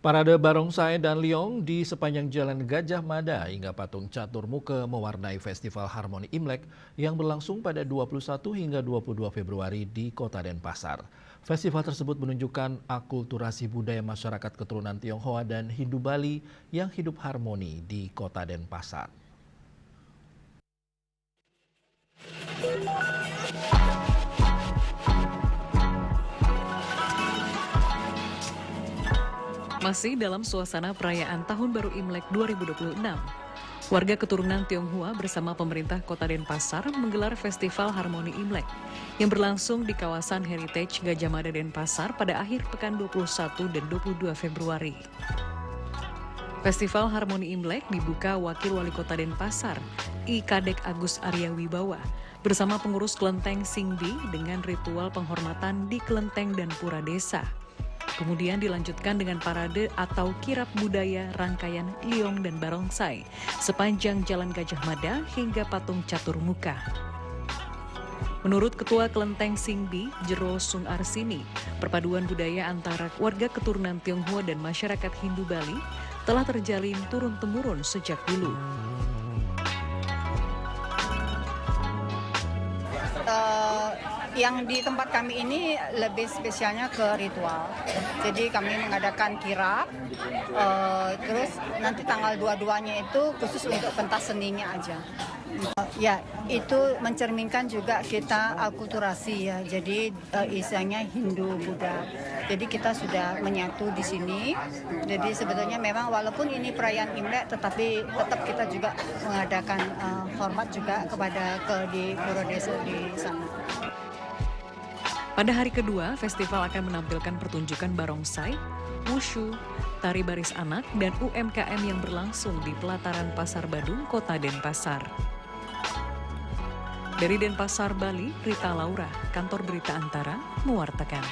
Parade barongsai dan liong di sepanjang Jalan Gajah Mada hingga patung catur muka mewarnai Festival Harmoni Imlek yang berlangsung pada 21 hingga 22 Februari di Kota Denpasar. Festival tersebut menunjukkan akulturasi budaya masyarakat keturunan Tionghoa dan Hindu Bali yang hidup harmoni di Kota Denpasar. Masih dalam suasana perayaan Tahun Baru Imlek 2026, warga keturunan Tionghoa bersama pemerintah Kota Denpasar menggelar Festival Harmoni Imlek yang berlangsung di kawasan Heritage Gajah Mada Denpasar pada akhir pekan 21 dan 22 Februari. Festival Harmoni Imlek dibuka Wakil Wali Kota Denpasar, I Kadek Agus Arya Wibawa, bersama pengurus Kelenteng Singbi dengan ritual penghormatan di kelenteng dan pura desa. Kemudian dilanjutkan dengan parade atau kirap budaya rangkaian liong dan barongsai sepanjang Jalan Gajah Mada hingga patung catur muka. Menurut Ketua Kelenteng Singbi, Jero Sung Arsini, perpaduan budaya antara warga keturunan Tionghoa dan masyarakat Hindu Bali telah terjalin turun-temurun sejak dulu. Yang di tempat kami ini lebih spesialnya ke ritual. Jadi kami mengadakan kirap, terus nanti tanggal 22-nya itu khusus untuk pentas seninya aja. Ya, itu mencerminkan juga kita akulturasi ya. Jadi istilahnya Hindu Buddha. Jadi kita sudah menyatu di sini. Jadi sebetulnya memang walaupun ini perayaan Imlek, tetapi tetap kita juga mengadakan hormat juga kepada di pura desa di sana. Pada hari kedua, festival akan menampilkan pertunjukan barongsai, wushu, tari baris anak, dan UMKM yang berlangsung di pelataran Pasar Badung, Kota Denpasar. Dari Denpasar, Bali, Rita Laura, Kantor Berita Antara, mewartakan.